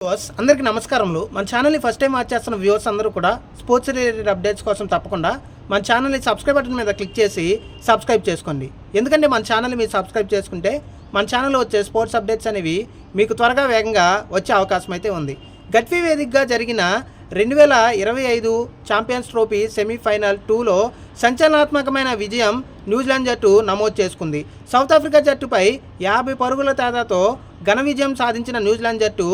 Viewers అందరికీ నమస్కారములు. మన ఛానల్ని ఫస్ట్ టైం వాచ్ చేస్తున్న వ్యూవర్స్ అందరూ కూడా స్పోర్ట్స్ రిలేటెడ్ అప్డేట్స్ కోసం తప్పకుండా మన ఛానల్ని సబ్స్క్రైబ్ బటన్ మీద క్లిక్ చేసి సబ్స్క్రైబ్ చేసుకోండి. ఎందుకంటే మన ఛానల్ని మీరు సబ్స్క్రైబ్ చేసుకుంటే మన ఛానల్లో వచ్చే స్పోర్ట్స్ అప్డేట్స్ అనేవి మీకు త్వరగా వేగంగా వచ్చే అవకాశం అయితే ఉంది. గట్ఫీ వేదికగా జరిగిన 2025 ఛాంపియన్స్ ట్రోఫీ సెమీఫైనల్ 2లో సంచలనాత్మకమైన విజయం న్యూజిలాండ్ జట్టు నమోదు చేసుకుంది. సౌత్ ఆఫ్రికా జట్టుపై 50 పరుగుల తేడాతో ఘన విజయం సాధించిన న్యూజిలాండ్ జట్టు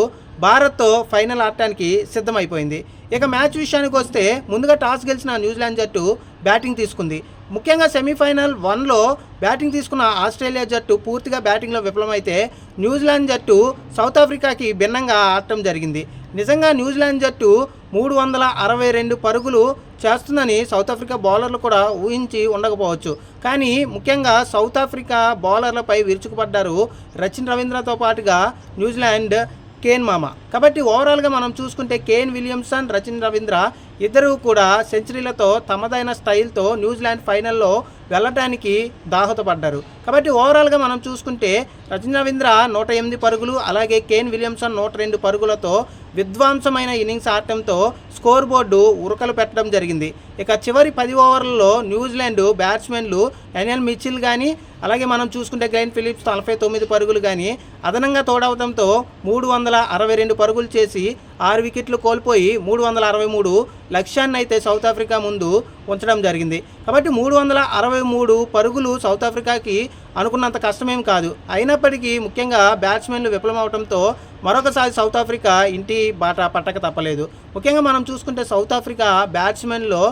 భారత్తో ఫైనల్ ఆడటానికి సిద్ధమైపోయింది. ఇక మ్యాచ్ విషయానికి వస్తే ముందుగా టాస్ గెలిచిన న్యూజిలాండ్ జట్టు బ్యాటింగ్ తీసుకుంది. ముఖ్యంగా సెమీఫైనల్ 1లో బ్యాటింగ్ తీసుకున్న ఆస్ట్రేలియా జట్టు పూర్తిగా బ్యాటింగ్లో విఫలమైతే న్యూజిలాండ్ జట్టు సౌత్ ఆఫ్రికాకి భిన్నంగా ఆడటం జరిగింది. నిజంగా న్యూజిలాండ్ జట్టు 362 పరుగులు చేస్తుందని సౌత్ ఆఫ్రికా బౌలర్లు కూడా ఊహించి ఉండకపోవచ్చు. కానీ ముఖ్యంగా సౌత్ ఆఫ్రికా బౌలర్లపై విరుచుకుపడ్డారు రచిన్ రవీంద్రతో పాటుగా న్యూజిలాండ్ కేన్ మామ. కాబట్టి ఓవరాల్గా మనం చూసుకుంటే కేన్ విలియమ్సన్, రచిన్ రవీంద్ర ఇద్దరూ కూడా సెంచరీలతో తమదైన స్టైల్తో న్యూజిలాండ్ ఫైనల్లో వెళ్ళటానికి దాహతపడ్డారు. కాబట్టి ఓవరాల్గా మనం చూసుకుంటే రచిన్ రవీంద్ర 108 పరుగులు, అలాగే కేన్ విలియమ్సన్ 102 పరుగులతో విధ్వంసమైన ఇన్నింగ్స్ ఆడటంతో స్కోర్ బోర్డు ఉరకలు పెట్టడం జరిగింది. ఇక చివరి 10 ఓవర్లలో న్యూజిలాండ్ బ్యాట్స్మెన్లు డేనియల్ మిచెల్ కానీ, అలాగే మనం చూసుకుంటే గ్లెన్ ఫిలిప్స్ 49 పరుగులు కానీ అదనంగా తోడవడంతో 362 పరుగులు చేసి 6 వికెట్లు కోల్పోయి 363 లక్ష్యాన్ని అయితే సౌత్ ఆఫ్రికా ముందు ఉంచడం జరిగింది. కాబట్టి 363 పరుగులు సౌత్ ఆఫ్రికాకి అనుకున్నంత కష్టమేం కాదు. అయినప్పటికీ ముఖ్యంగా బ్యాట్స్మెన్లు విఫలమవడంతో మరొకసారి సౌత్ ఆఫ్రికా ఇంటి బాట పట్టక తప్పలేదు. ముఖ్యంగా మనం చూసుకుంటే సౌత్ ఆఫ్రికా బ్యాట్స్మెన్లో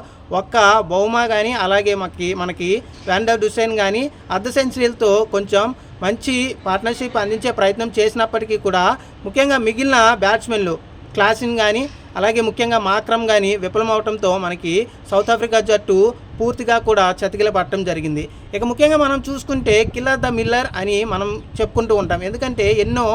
ఒక్క బౌమా కానీ, అలాగే మనకి వాండర్ డుసెన్ కానీ అర్ధ సెంచరీలతో కొంచెం మంచి పార్ట్నర్షిప్ అందించే ప్రయత్నం చేసినప్పటికీ కూడా ముఖ్యంగా మిగిలిన బ్యాట్స్మెన్లు క్లాసిన్ కానీ, అలాగే ముఖ్యంగా మాక్రమ్ కానీ విఫలమవడంతో మనకి సౌత్ ఆఫ్రికా జట్టు పూర్తిగా కూడా చతికిల పట్టడం జరిగింది. ఇక ముఖ్యంగా మనం చూసుకుంటే కిల్లర్ ద మిల్లర్ అని మనం చెప్పుకుంటూ ఉంటాం. ఎందుకంటే ఎన్నో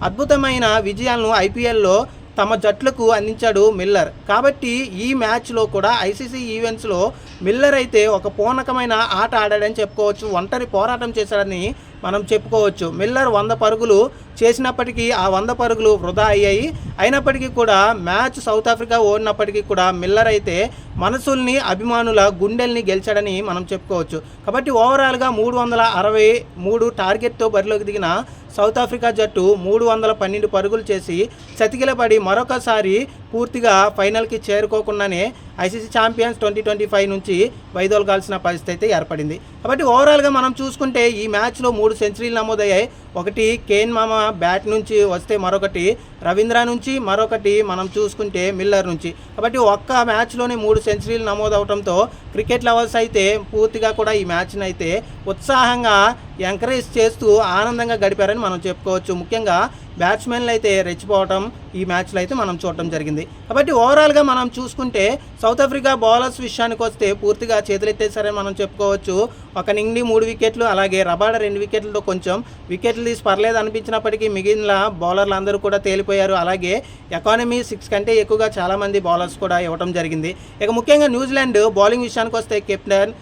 అద్భుతమైన విజయాలను ఐపీఎల్లో తమ జట్లకు అందించాడు మిల్లర్. కాబట్టి ఈ మ్యాచ్లో కూడా ఐసీసీ ఈవెంట్స్లో మిల్లర్ అయితే ఒక పూర్ణకమైన ఆట ఆడాడని చెప్పుకోవచ్చు. ఒంటరి పోరాటం చేశాడని మనం చెప్పుకోవచ్చు. మిల్లర్ 100 పరుగులు చేసినప్పటికీ ఆ 100 పరుగులు వృధా అయ్యాయి. అయినప్పటికీ కూడా మ్యాచ్ సౌత్ ఆఫ్రికా ఓడినప్పటికీ కూడా మిల్లర్ అయితే మనసుల్ని, అభిమానుల గుండెల్ని గెలిచాడని మనం చెప్పుకోవచ్చు. కాబట్టి ఓవరాల్గా 363 టార్గెట్తో బరిలోకి దిగిన సౌత్ ఆఫ్రికా జట్టు 312 పరుగులు చేసి చతికిలపడి మరొకసారి పూర్తిగా ఫైనల్కి చేరుకోకుండానే ఐసీసీ ఛాంపియన్స్ 2025 నుంచి వైదొలగాల్సిన పరిస్థితి అయితే ఏర్పడింది. కాబట్టి ఓవరాల్గా మనం చూసుకుంటే ఈ మ్యాచ్లో 3 సెంచరీలు నమోదయ్యాయి. ఒకటి కేన్ మామ బ్యాట్ నుంచి వస్తే, మరొకటి రవీంద్ర నుంచి, మరొకటి మనం చూసుకుంటే మిల్లర్ నుంచి. కాబట్టి ఒక్క మ్యాచ్లోనే 3 సెంచరీలు నమోదవడంతో క్రికెట్ లవర్స్ అయితే పూర్తిగా కూడా ఈ మ్యాచ్ని అయితే ఉత్సాహంగా ఎంకరేజ్ చేస్తూ ఆనందంగా గడిపారని మనం చెప్పుకోవచ్చు. ముఖ్యంగా బ్యాట్స్మెన్లు అయితే రెచ్చిపోవటం ఈ మ్యాచ్లో అయితే మనం చూడటం జరిగింది. కాబట్టి ఓవరాల్గా మనం చూసుకుంటే సౌత్ ఆఫ్రికా బౌలర్స్ విషయానికి వస్తే పూర్తిగా చేతులెత్తేసారని మనం చెప్పుకోవచ్చు. ఒక నిండి 3 వికెట్లు, అలాగే రబాడ 2 వికెట్లతో కొంచెం వికెట్లు తీసి పర్లేదు అనిపించినప్పటికీ మిగిలిన బౌలర్లు అందరూ కూడా తేలిపోయారు. అలాగే ఎకానమీ 6 కంటే ఎక్కువగా చాలామంది బౌలర్స్ కూడా ఇవ్వడం జరిగింది. ఇక ముఖ్యంగా న్యూజిలాండ్ బౌలింగ్ విషయానికి వస్తే కెప్టెన్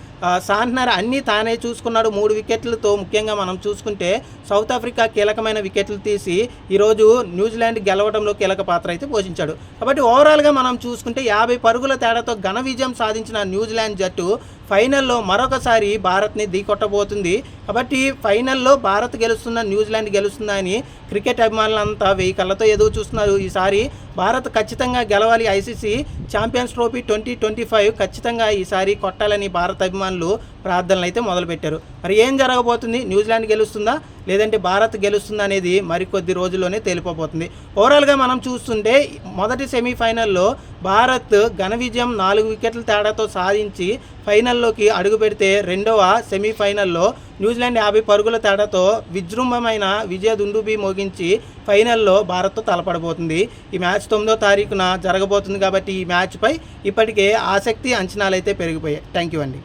సాంట్నర్ అన్నీ తానే చూసుకున్నాడు 3 వికెట్లతో. ముఖ్యంగా మనం చూసుకుంటే సౌత్ ఆఫ్రికా కీలకమైన వికెట్లు తీసి ఈరోజు న్యూజిలాండ్ గెలవడంలో కీలక పాత్ర అయితే పోషించాడు. కాబట్టి ఓవరాల్గా మనం చూసుకుంటే 50 పరుగుల తేడాతో ఘన విజయం సాధించిన న్యూజిలాండ్ జట్టు ఫైనల్లో మరొకసారి భారత్ని ఢీకొట్టబోతుంది. కాబట్టి ఫైనల్లో భారత్ గెలుస్తుందా, న్యూజిలాండ్ గెలుస్తుందా అని క్రికెట్ అభిమానులంతా 1000 కళ్ళతో ఎదురు చూస్తున్నారు. ఈసారి భారత్ ఖచ్చితంగా గెలవాలి. ఐసీసీ ఛాంపియన్స్ ట్రోఫీ 2025 ఖచ్చితంగా ఈసారి కొట్టాలని భారత అభిమానులు ప్రార్థనలు అయితే మొదలుపెట్టారు. మరి ఏం జరగబోతుంది? న్యూజిలాండ్ గెలుస్తుందా లేదంటే భారత్ గెలుస్తుందా అనేది మరికొద్ది రోజుల్లోనే తేలిపోతుంది. ఓవరాల్గా మనం చూస్తుంటే మొదటి సెమీఫైనల్లో భారత్ ఘన విజయం 4 వికెట్ల తేడాతో సాధించి ఫైనల్లోకి అడుగు పెడితే, రెండవ సెమీఫైనల్లో న్యూజిలాండ్ 50 పరుగుల తేడాతో విజృంభమైన విజయ దుందుబి మోగించి ఫైనల్లో భారత్తో తలపడబోతుంది. ఈ మ్యాచ్ 9వ తారీఖున జరగబోతుంది. కాబట్టి ఈ మ్యాచ్పై ఇప్పటికే ఆసక్తి, అంచనాలు అయితే పెరిగిపోయాయి. థ్యాంక్ యూ అండి.